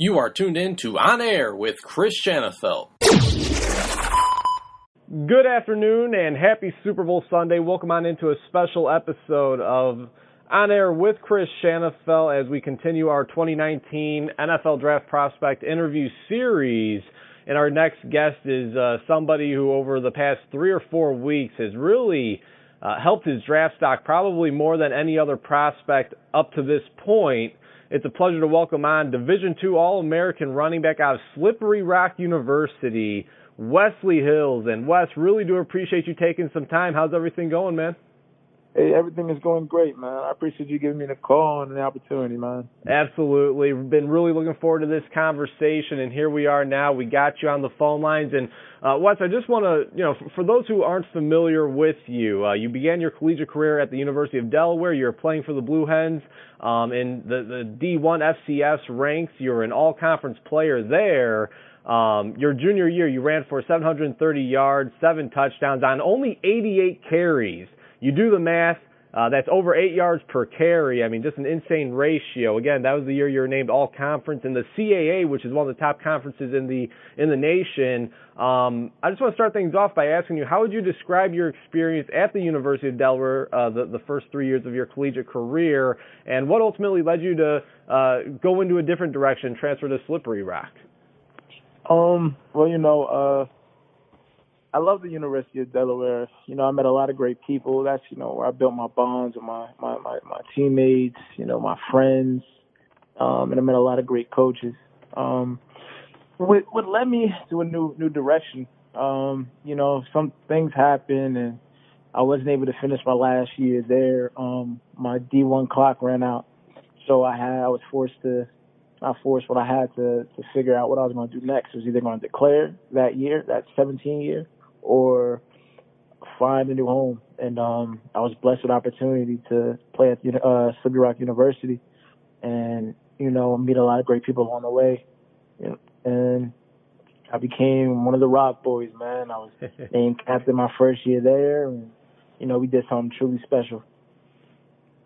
You are tuned in to On Air with Chris Shanafelt. Good afternoon and happy Super Bowl Sunday. Welcome on into a special episode of On Air with Chris Shanafelt as we continue our 2019 NFL Draft Prospect interview series. And our next guest is somebody who over the past 3 or 4 weeks has really helped his draft stock probably more than any other prospect up to this point. It's a pleasure to welcome on Division II All-American running back out of Slippery Rock University, Wesley Hills. And Wes, really do appreciate you taking some time. How's everything going, man? Hey, everything is going great, man. I appreciate you giving me the call and the opportunity, man. Absolutely. We've been really looking forward to this conversation, and here we are now. We got you on the phone lines. And, Wes, I just want to, for those who aren't familiar with you, you began your collegiate career at the University of Delaware. You're playing for the Blue Hens in the D1 FCS ranks. You're an all-conference player there. Your junior year, you ran for 730 yards, 7 touchdowns on only 88 carries. You do the math, that's over 8 yards per carry. I mean, just an insane ratio. Again, that was the year you were named All-Conference in the CAA, which is one of the top conferences in the nation. I just want to start things off by asking you, how would you describe your experience at the University of Delaware the first 3 years of your collegiate career, and what ultimately led you to go into a different direction, transfer to Slippery Rock? Well, I love the University of Delaware. I met a lot of great people. That's, where I built my bonds with my teammates, my friends, and I met a lot of great coaches. What led me to a new direction, some things happened and I wasn't able to finish my last year there. My D1 clock ran out, so I was forced to figure out what I was going to do next. I was either going to declare that year, that 17 year, or find a new home. And I was blessed with the opportunity to play at Slippery Rock University and, meet a lot of great people along the way. And I became one of the Rock Boys, man. I was named captain my first year there, and, we did something truly special.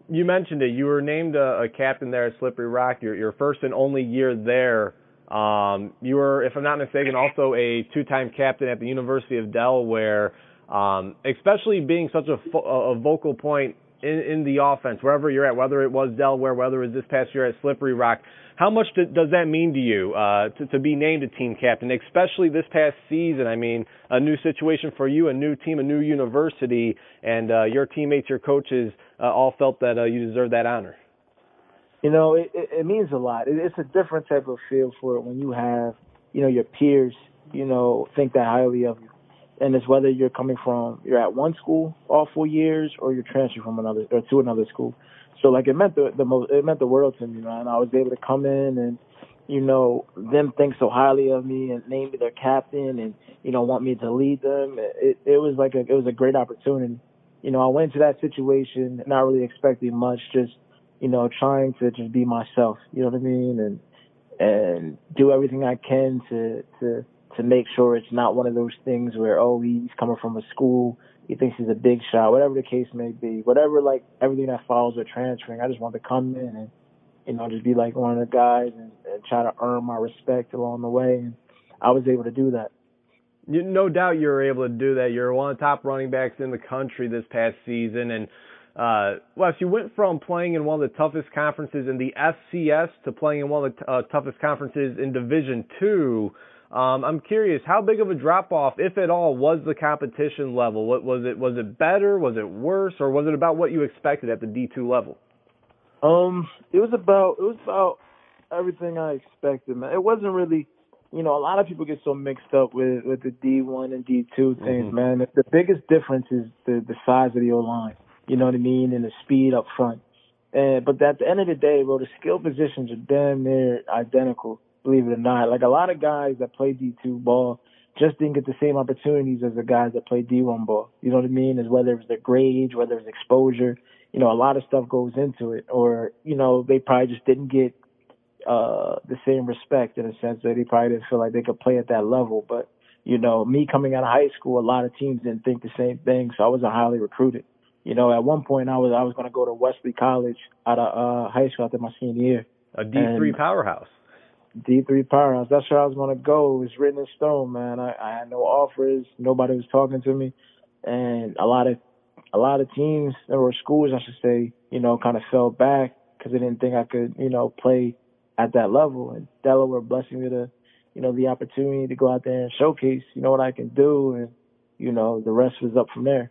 You mentioned it. You were named a captain there at Slippery Rock, your first and only year there. You were, if I'm not mistaken, also a 2-time captain at the University of Delaware, especially being such a vocal point in the offense, wherever you're at, whether it was Delaware, whether it was this past year at Slippery Rock. How much does that mean to you to be named a team captain, especially this past season? I mean, a new situation for you, a new team, a new university, and your teammates, your coaches all felt that you deserved that honor. It means a lot. It's a different type of feel for it when you have, your peers, think that highly of you. And it's whether you're at one school all 4 years or you're transferring to another school. So it meant it meant the world to me, man. I was able to come in and, them think so highly of me and name me their captain and, want me to lead them. It was a great opportunity. I went into that situation not really expecting much, just, trying to just be myself, you know what I mean? And do everything I can to make sure it's not one of those things where, he's coming from a school, he thinks he's a big shot, whatever the case may be. Whatever, everything that follows with transferring, I just want to come in and, just be like one of the guys and try to earn my respect along the way. And I was able to do that. No doubt you were able to do that. You're one of the top running backs in the country this past season. And, Wes, you went from playing in one of the toughest conferences in the FCS to playing in one of the toughest conferences in Division II. I'm curious, how big of a drop-off, if at all, was the competition level? Was it better? Was it worse? Or was it about what you expected at the D2 level? It was about everything I expected, man. It wasn't really, a lot of people get so mixed up with the D1 and D2 things, man. The biggest difference is the size of the O-line, you know what I mean, and the speed up front. But at the end of the day, bro, the skill positions are damn near identical, believe it or not. A lot of guys that play D2 ball just didn't get the same opportunities as the guys that play D1 ball. You know what I mean? As whether it's their grade, whether it's exposure, a lot of stuff goes into it. Or, they probably just didn't get the same respect in a sense that they probably didn't feel like they could play at that level. But, me coming out of high school, a lot of teams didn't think the same thing, so I wasn't highly recruited. At one point I was going to go to Wesley College out of high school after my senior year. A D3 powerhouse. D3 powerhouse. That's where I was gonna go. It was written in stone, man. I had no offers. Nobody was talking to me, and a lot of teams or schools, I should say, kind of fell back because they didn't think I could, play at that level. And Delaware blessing me to, the opportunity to go out there and showcase, what I can do, and the rest was up from there.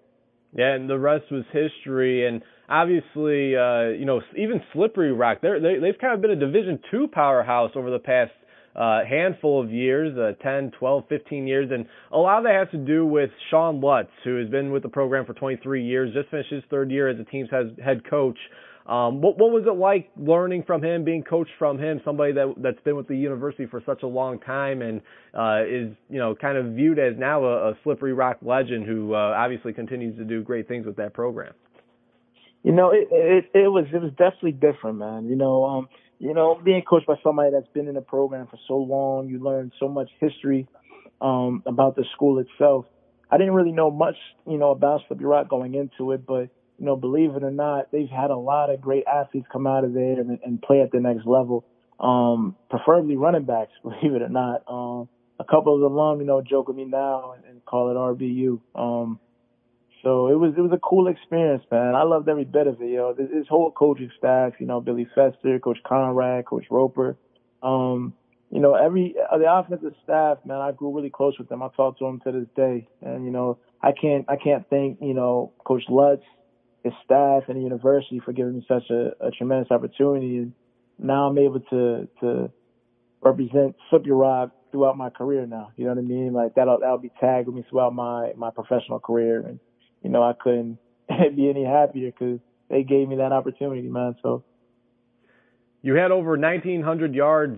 Yeah, and the rest was history. And obviously, even Slippery Rock, they've kind of been a Division II powerhouse over the past handful of years, 10, 12, 15 years. And a lot of that has to do with Sean Lutz, who has been with the program for 23 years, just finished his third year as the team's head coach. What was it like learning from him, being coached from him, somebody that's been with the university for such a long time and is kind of viewed as now a Slippery Rock legend who obviously continues to do great things with that program? It was definitely different, man. Being coached by somebody that's been in the program for so long, you learn so much history about the school itself. I didn't really know much, about Slippery Rock going into it, but believe it or not, they've had a lot of great athletes come out of there and play at the next level. Preferably running backs, believe it or not. A couple of the alum, joke with me now and call it RBU. So it was a cool experience, man. I loved every bit of it, This whole coaching staff, Billy Fester, Coach Conrad, Coach Roper, the offensive staff, man, I grew really close with them. I talk to them to this day, and I can't thank Coach Lutz, his staff, and the university for giving me such a tremendous opportunity. And now I'm able to represent Slippery Rock throughout my career now. You know what I mean? Like that'll be tagged with me throughout my professional career, and I couldn't be any happier because they gave me that opportunity, man. So. You had over 1,900 yards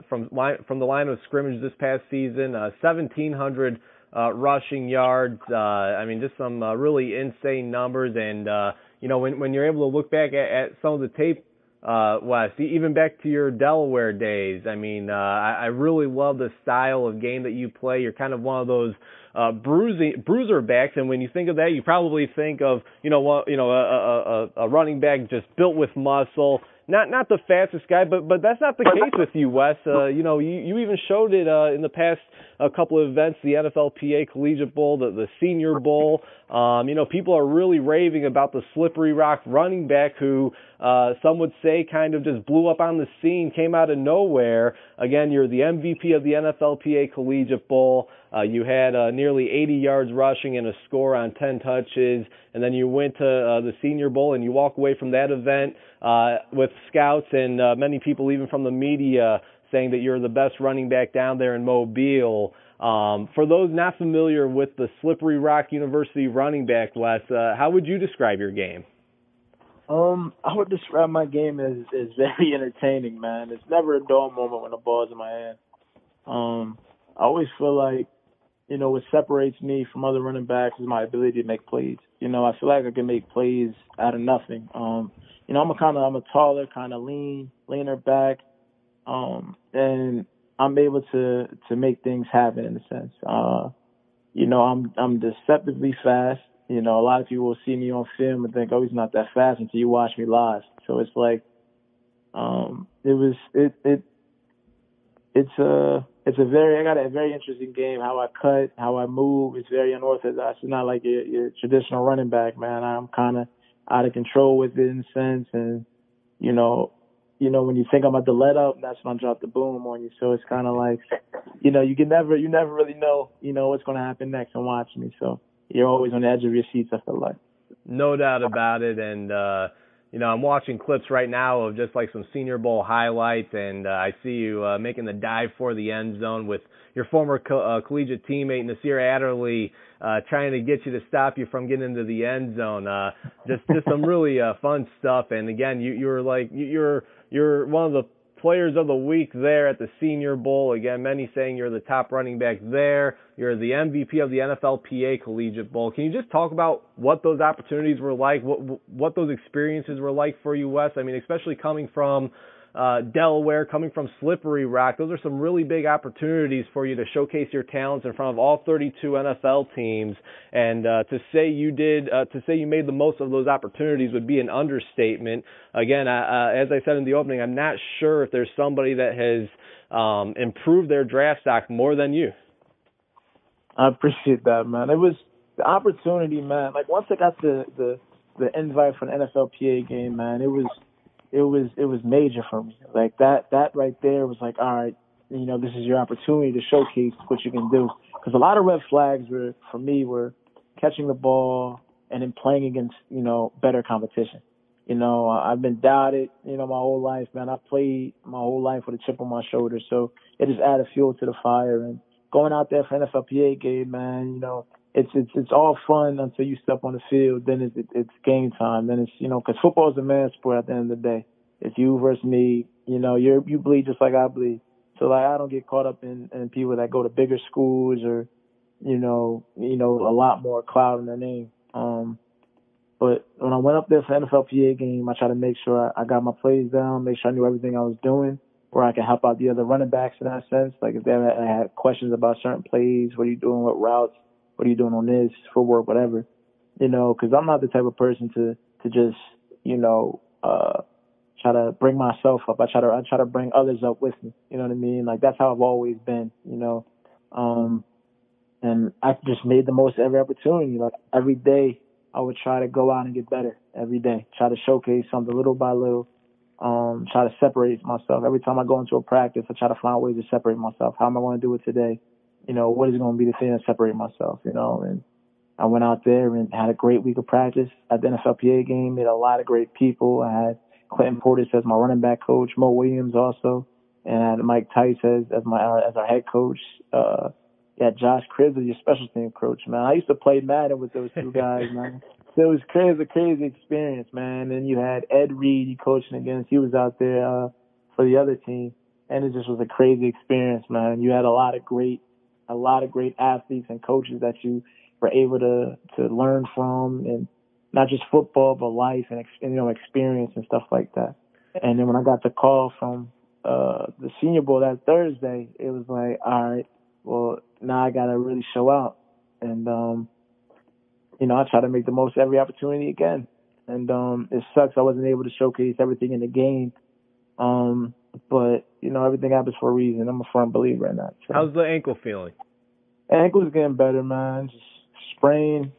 from the line of scrimmage this past season, 1,700 rushing yards. Just some really insane numbers. And when you're able to look back at some of the tape, Wes, even back to your Delaware days, I really love the style of game that you play. You're kind of one of those bruiser backs, and when you think of that, you probably think of a running back just built with muscle. Not the fastest guy, but that's not the case with you, Wes. You even showed it in the past couple of events, the NFLPA Collegiate Bowl, the Senior Bowl. People are really raving about the Slippery Rock running back who some would say kind of just blew up on the scene, came out of nowhere. Again, you're the MVP of the NFLPA Collegiate Bowl. You had nearly 80 yards rushing and a score on 10 touches, and then you went to the Senior Bowl and you walk away from that event with scouts and many people even from the media saying that you're the best running back down there in Mobile. For those not familiar with the Slippery Rock University running back, Wes, how would you describe your game? I would describe my game as very entertaining, man. It's never a dull moment when the ball's in my hand. I always feel like, what separates me from other running backs is my ability to make plays. I feel like I can make plays out of nothing. I'm a taller, kind of leaner back, and I'm able to make things happen in a sense. I'm deceptively fast. A lot of people will see me on film and think, oh, he's not that fast until you watch me live. So it's like, I got a very interesting game. How I cut, how I move, it's very unorthodox. It's not like your traditional running back, man. I'm kind of out of control with it in a sense, and when you think I'm about to let up, that's when I drop the boom on you. So it's kind of like, you never really know, what's going to happen next and watch me. So you're always on the edge of your seats, I feel like. No doubt about it. And, I'm watching clips right now of just like some Senior Bowl highlights, and I see you making the dive for the end zone with your former collegiate teammate, Nasir Adderley, trying to get you to stop you from getting into the end zone. Just some really fun stuff. And again, you're one of the players of the week there at the Senior Bowl. Again, many saying you're the top running back there. You're the MVP of the NFLPA Collegiate Bowl. Can you just talk about what those opportunities were like, what those experiences were like for you, Wes? Especially coming from Delaware, coming from Slippery Rock. Those are some really big opportunities for you to showcase your talents in front of all 32 NFL teams. And to say you made the most of those opportunities would be an understatement. Again, as I said in the opening, I'm not sure if there's somebody that has improved their draft stock more than you. I appreciate that, man. It was the opportunity, man. Like once I got the invite for the NFLPA game, man, it was major for me. Like that right there was like, all right, this is your opportunity to showcase what you can do. Because a lot of red flags for me were catching the ball and then playing against, better competition. I've been doubted, my whole life, man. I played my whole life with a chip on my shoulder, so it just added fuel to the fire. And going out there for an NFLPA game, man, it's all fun until you step on the field. Then it's game time. Then it's, because football is a man's sport at the end of the day. It's you versus me. You bleed just like I bleed. So like I don't get caught up in people that go to bigger schools or, a lot more clout in their name. But when I went up there for the NFLPA game, I tried to make sure I got my plays down, make sure I knew everything I was doing, where I could help out the other running backs in that sense. Like if they had questions about certain plays, what are you doing, what routes, what are you doing on this, footwork, whatever. Because I'm not the type of person to just, try to bring myself up. I try to bring others up with me. You know what I mean? Like that's how I've always been, and I just made the most of every opportunity. Like every day I would try to go out and get better every day, try to showcase something little by little, try to separate myself. Every time I go into a practice, I try to find ways to separate myself. How am I going to do it today? What is going to be the thing to separate myself, and I went out there and had a great week of practice at the NFLPA game, met a lot of great people. I had Clinton Portis as my running back coach, Mo Williams also, and I had Mike Tice as our head coach. Yeah, Josh Cribbs, your special team coach, man. I used to play Madden with those two guys, man. So it was a crazy experience, man. And you had Ed Reed you coaching against. He was out there for the other team, and it just was a crazy experience, man. You had a lot of great athletes and coaches that you were able to learn from, and not just football, but life and experience and stuff like that. And then when I got the call from the Senior Bowl that Thursday, it was like, all right, well, now I got to really show out. And, I try to make the most of every opportunity again. And it sucks I wasn't able to showcase everything in the game. But, everything happens for a reason. I'm a firm believer in that. So. How's the ankle feeling? Ankle's getting better, man. Just sprain,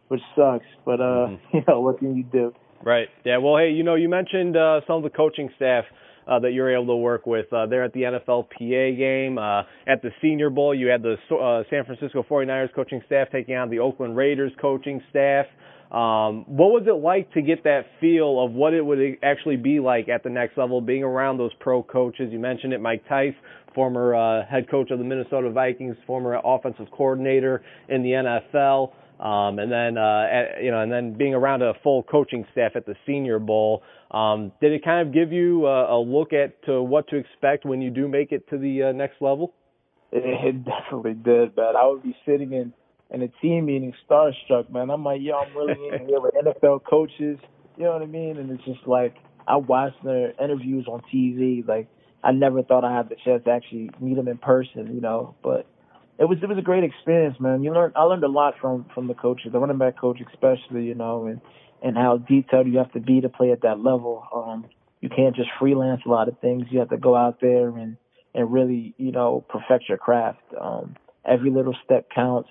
which sucks. But, what can you do? Right. Yeah, well, hey, you mentioned some of the coaching staff that you're able to work with there at the NFLPA game. At the Senior Bowl, you had the San Francisco 49ers coaching staff taking on the Oakland Raiders coaching staff. What was it like to get that feel of what it would actually be like at the next level, being around those pro coaches? You mentioned it, Mike Tice, former head coach of the Minnesota Vikings, former offensive coordinator in the NFL. And then being around a full coaching staff at the Senior Bowl, did it kind of give you a look at what to expect when you do make it to the next level? It definitely did, man. I would be sitting in a team meeting, starstruck, man. I'm like, I'm really in here with NFL coaches, you know what I mean? And it's just like, I watched their interviews on TV. Like, I never thought I had the chance to actually meet them in person, but it was a great experience, man. I learned a lot from the coaches, the running back coach especially, and how detailed you have to be to play at that level. You can't just freelance a lot of things. You have to go out there and really, perfect your craft. Every little step counts.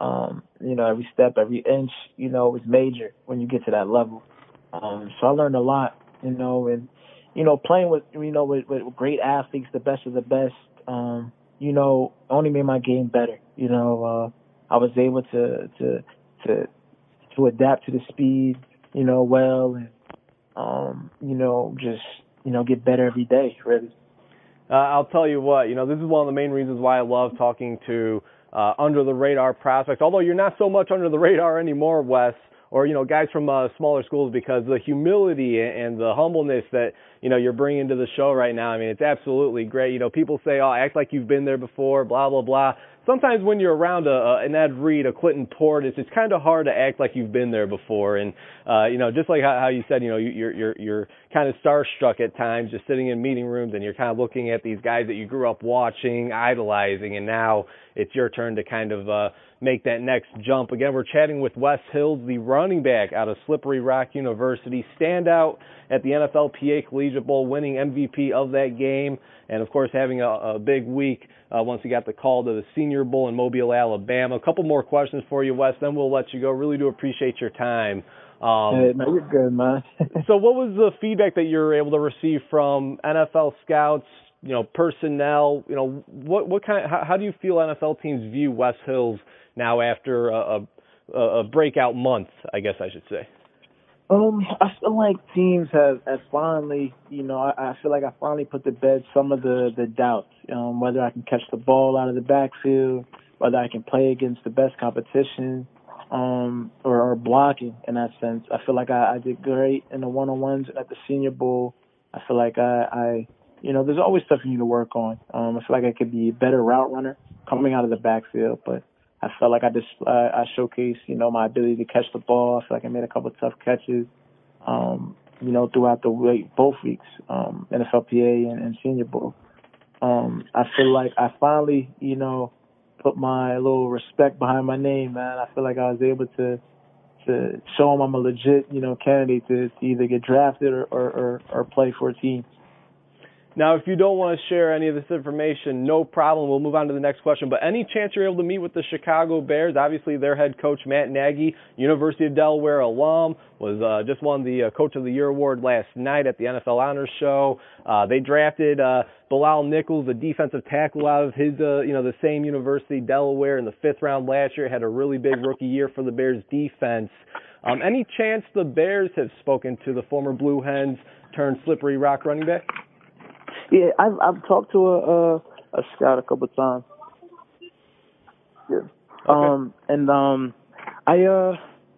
Every step, every inch, is major when you get to that level. So I learned a lot, and playing with great athletes, the best of the best. Only made my game better. I was able to adapt to the speed, well, and just get better every day, really. I'll tell you what, this is one of the main reasons why I love talking to under the radar prospects. Although you're not so much under the radar anymore, Wes, or guys from smaller schools, because the humility and the humbleness that you're bringing to the show right now, I mean, it's absolutely great. People say, "Oh, act like you've been there before," blah blah blah. sometimes when you're around an Ed Reed, a Clinton Portis, it's kind of hard to act like you've been there before. And just like how you said, you're kind of starstruck at times, just sitting in meeting rooms, and you're kind of looking at these guys that you grew up watching, idolizing, and now it's your turn to kind of make that next jump. Again, we're chatting with Wes Hills, the running back out of Slippery Rock University, standout at the NFLPA Collegiate Bowl, winning MVP of that game, and of course having a big week once he got the call to the Senior Bowl in Mobile, Alabama. A couple more questions for you, Wes, then we'll let you go. Really do appreciate your time. Hey, no, you're good, man. So what was the feedback that you were able to receive from NFL scouts, personnel? What kind of, how do you feel NFL teams view Wes Hills now after a breakout month, I guess I should say? I feel like teams have finally, I feel like I finally put to bed some of the doubts, whether I can catch the ball out of the backfield, whether I can play against the best competition, or blocking in that sense. I feel like I did great in the one-on-ones at the Senior Bowl. I feel like I there's always stuff you need to work on. I feel like I could be a better route runner coming out of the backfield, but I felt like I showcased, my ability to catch the ball. I feel like I made a couple of tough catches, throughout the week, both weeks, NFLPA and Senior Bowl. I feel like I finally, put my little respect behind my name, man. I feel like I was able to show them I'm a legit, candidate to either get drafted or play for a team. Now, if you don't want to share any of this information, no problem. We'll move on to the next question. But any chance you're able to meet with the Chicago Bears? Obviously, their head coach, Matt Nagy, University of Delaware alum, was just won the Coach of the Year award last night at the NFL Honors Show. They drafted Bilal Nichols, a defensive tackle out of his, the same university, Delaware, in the 5th round last year. Had a really big rookie year for the Bears defense. Any chance the Bears have spoken to the former Blue Hens turned Slippery Rock running back? Yeah, I've talked to a scout a couple of times. Yeah. Okay.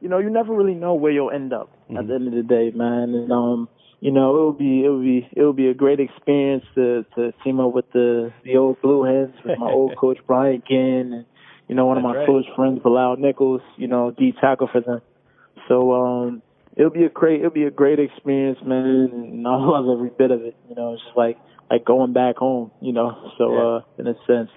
You never really know where you'll end up at the end of the day, man. And it would be a great experience to team up with the old Blue Hens with my old coach Brian Ginn and one of my close friends Bilal Nichols, D tackle for them. So it'll be a great experience, man, and I love every bit of it. It's just like going back home, in a sense.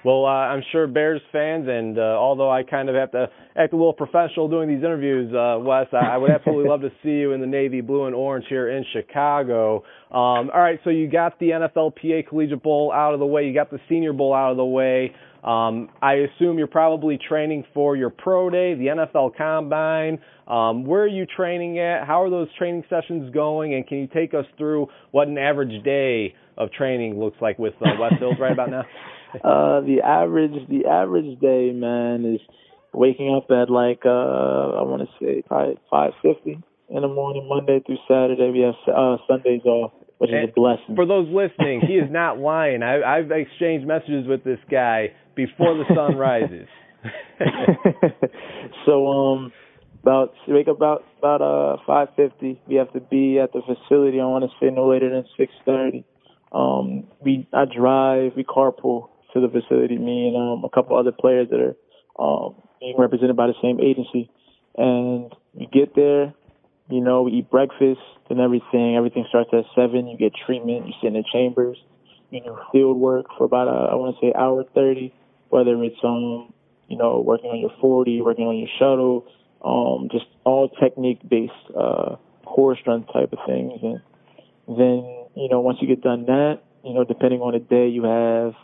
Well, I'm sure Bears fans, and although I kind of have to act a little professional doing these interviews, Wes, I would absolutely love to see you in the navy blue and orange here in Chicago. All right, so you got the NFLPA Collegiate Bowl out of the way. You got the Senior Bowl out of the way. I assume you're probably training for your pro day, the NFL Combine. Where are you training at? How are those training sessions going? And can you take us through what an average day of training looks like with Wes Hills right about now? The average day, man, is waking up at I want to say probably 5:50 in the morning, Monday through Saturday. We have Sundays off, which is a blessing. For those listening, he is not lying. I've exchanged messages with this guy before the sun rises. So wake up about 5:50. We have to be at the facility. I want to say no later than 6:30. I drive. We carpool to the facility. Me and a couple other players that are being represented by the same agency. And we get there. We eat breakfast and everything. Everything starts at 7. You get treatment. You sit in the chambers. You do field work for about I want to say hour 30. Whether it's working on your 40, working on your shuttle, just all technique based core strength type of things. And then once you get done that, depending on the day, you have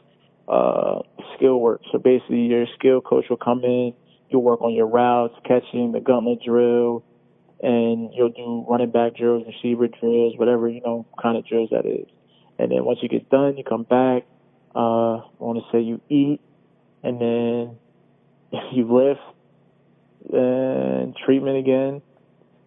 skill work. So basically, your skill coach will come in. You'll work on your routes, catching, the gauntlet drill, and you'll do running back drills, receiver drills, whatever, kind of drills that is. And then once you get done, you come back. I want to say you eat, and then you lift, and treatment again,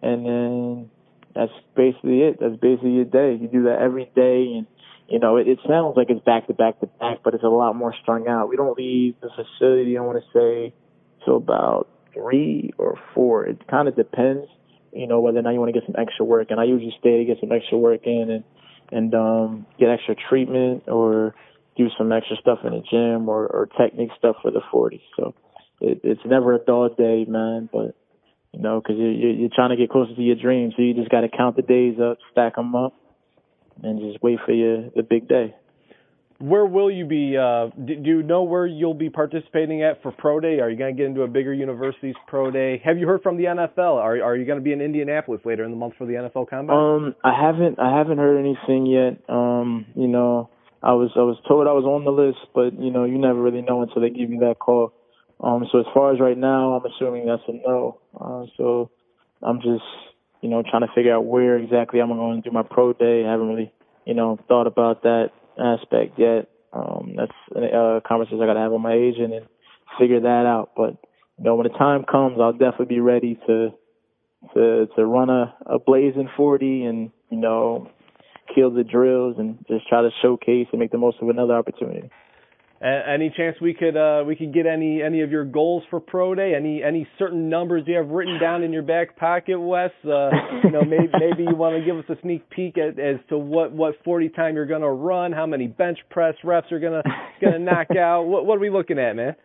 and then that's basically it. That's basically your day. You do that every day, and it sounds like it's back to back to back, but it's a lot more strung out. We don't leave the facility, I want to say, till about 3 or 4. It kind of depends, whether or not you want to get some extra work. And I usually stay to get some extra work in and get extra treatment or do some extra stuff in the gym or technique stuff for the 40. So it's never a dull day, man. But because you're trying to get closer to your dream, so you just got to count the days up, stack them up, and just wait for the big day. Where will you be? Do you know where you'll be participating at for Pro Day? Are you going to get into a bigger university's Pro Day? Have you heard from the NFL? Are you going to be in Indianapolis later in the month for the NFL Combine? I haven't heard anything yet. I was told I was on the list, but you never really know until they give you that call. So as far as right now, I'm assuming that's a no. So I'm just trying to figure out where exactly I'm going to do my Pro Day. I haven't really thought about that aspect yet. That's a conversation I got to have with my agent and figure that out. But when the time comes, I'll definitely be ready to run a blazing 40 and kill the drills and just try to showcase and make the most of another opportunity. Any chance we could get any of your goals for Pro Day? Any certain numbers you have written down in your back pocket, Wes? Maybe you want to give us a sneak peek as to what 40 time you're going to run, how many bench press reps you're gonna knock out. What are we looking at, man?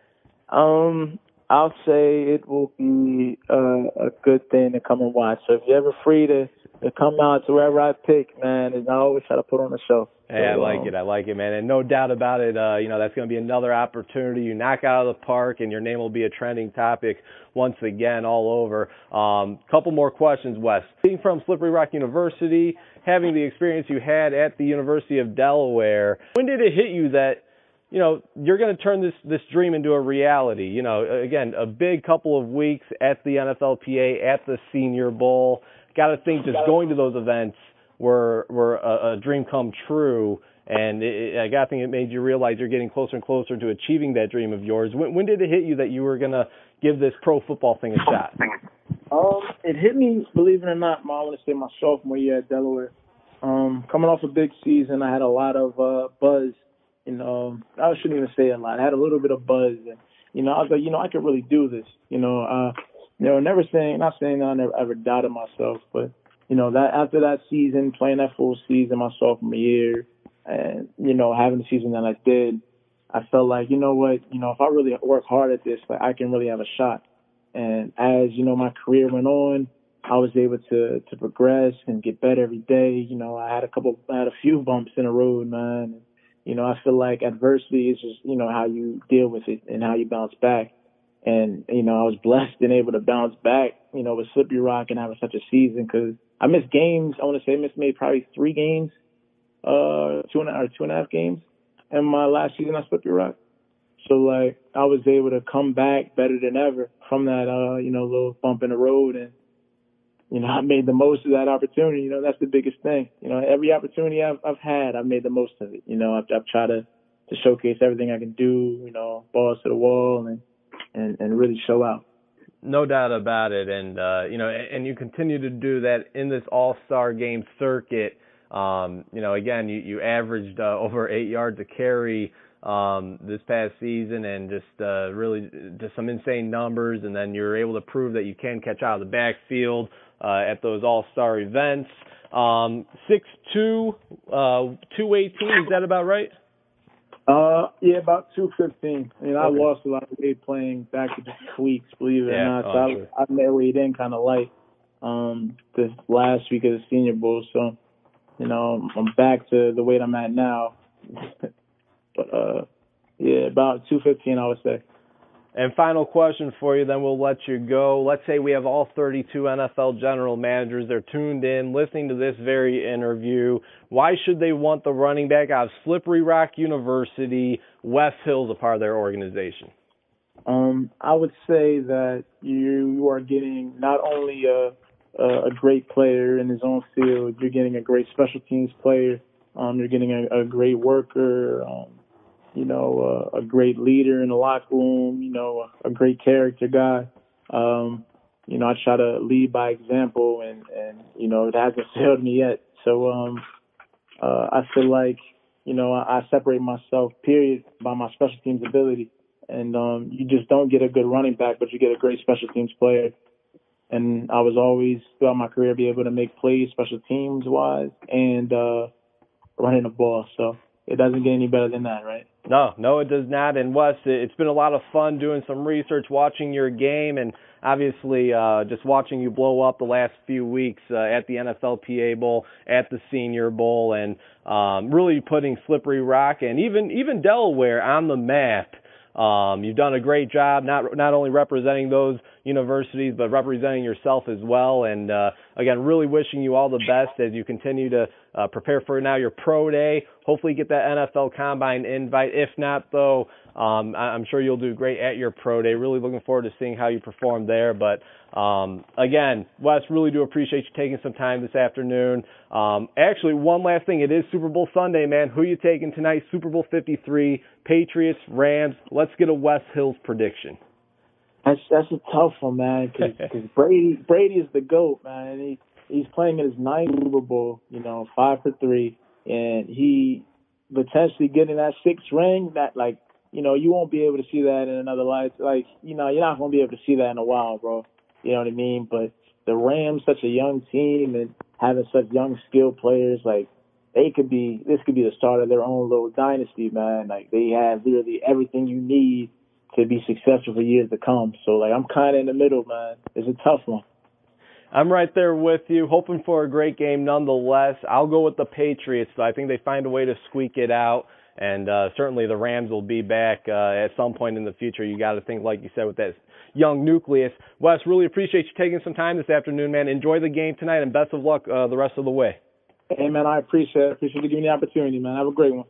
I'll say it will be a good thing to come and watch. So if you're ever free to come out to wherever I pick, man, and I always try to put on a show. Hey, I like it, man. And no doubt about it, that's going to be another opportunity. You knock out of the park, and your name will be a trending topic once again all over. Couple more questions, Wes. Being from Slippery Rock University, having the experience you had at the University of Delaware, when did it hit you that, you're going to turn this dream into a reality? Again, a big couple of weeks at the NFLPA, at the Senior Bowl. Got to think just going to those events were a dream come true, and I got to think it made you realize you're getting closer and closer to achieving that dream of yours. When did it hit you that you were going to give this pro football thing a shot? It hit me, believe it or not, I want to say my sophomore year at Delaware. Coming off a big season, I had a lot of buzz. I shouldn't even say a lot. I had a little bit of buzz, and I was like, I could really do this. Not saying that I never ever doubted myself, but that after that season, playing that full season my sophomore year, and having the season that I did, I felt like if I really work hard at this, like I can really have a shot. And as my career went on, I was able to progress and get better every day. I had a few bumps in the road, man. I feel like adversity is just how you deal with it and how you bounce back. And, I was blessed and able to bounce back, with Slippery Rock and having such a season because I missed games. I want to say I missed maybe probably 3 games, 2.5 games in my last season at Slippery Rock. So, I was able to come back better than ever from that, little bump in the road. And, I made the most of that opportunity. That's the biggest thing. Every opportunity I've had, I've made the most of it. I've tried to showcase everything I can do, balls to the wall and really show out. No doubt about it, and and you continue to do that in this All-Star game circuit. Again, you averaged over 8 yards a carry this past season, and just some insane numbers. And then you're able to prove that you can catch out of the backfield at those All-Star events. 6'2", 218. Is that about right? Yeah, about 215. I lost a lot of weight playing back to just weeks, believe it or not. So I weighed in kind of light this last week of the Senior Bowl. So, I'm back to the weight I'm at now. But, about 215, I would say. And final question for you, then we'll let you go. Let's say we have all 32 NFL general managers. They're tuned in, listening to this very interview. Why should they want the running back out of Slippery Rock University, West Hills, a part of their organization? I would say that you are getting not only a great player in his own field, you're getting a great special teams player. You're getting a great worker, a great leader in the locker room, a great character guy. I try to lead by example and it hasn't failed me yet. So, I feel like, I separate myself, period, by my special teams ability. And, you just don't get a good running back, but you get a great special teams player. And I was always, throughout my career, be able to make plays special teams wise and, running the ball. So it doesn't get any better than that, right? No, it does not. And Wes, it's been a lot of fun doing some research, watching your game, and obviously just watching you blow up the last few weeks at the NFLPA Bowl, at the Senior Bowl, and really putting Slippery Rock and even Delaware on the map. You've done a great job, not only representing those universities, but representing yourself as well. And again, really wishing you all the best as you continue to prepare for now your pro day. Hopefully get that NFL Combine invite. If not, though, I'm sure you'll do great at your pro day. Really looking forward to seeing how you perform there. But again, Wes, really do appreciate you taking some time this afternoon. Actually, one last thing. It is Super Bowl Sunday, man. Who you taking tonight? Super Bowl 53, Patriots, Rams. Let's get a Wes Hills prediction. That's a tough one, man, because Brady is the GOAT, man. And he's playing in his ninth Super Bowl, 5 for 3, and he potentially getting that 6th ring. That you won't be able to see that in another life. You're not gonna be able to see that in a while, bro. You know what I mean? But the Rams, such a young team, and having such young, skilled players, this could be the start of their own little dynasty, man. They have literally everything you need to be successful for years to come. So, I'm kind of in the middle, man. It's a tough one. I'm right there with you, hoping for a great game nonetheless. I'll go with the Patriots, but I think they find a way to squeak it out, and certainly the Rams will be back at some point in the future. You got to think, like you said, with that young nucleus. Wes, really appreciate you taking some time this afternoon, man. Enjoy the game tonight, and best of luck the rest of the way. Hey, man, I appreciate it. Appreciate you giving me the opportunity, man. Have a great one.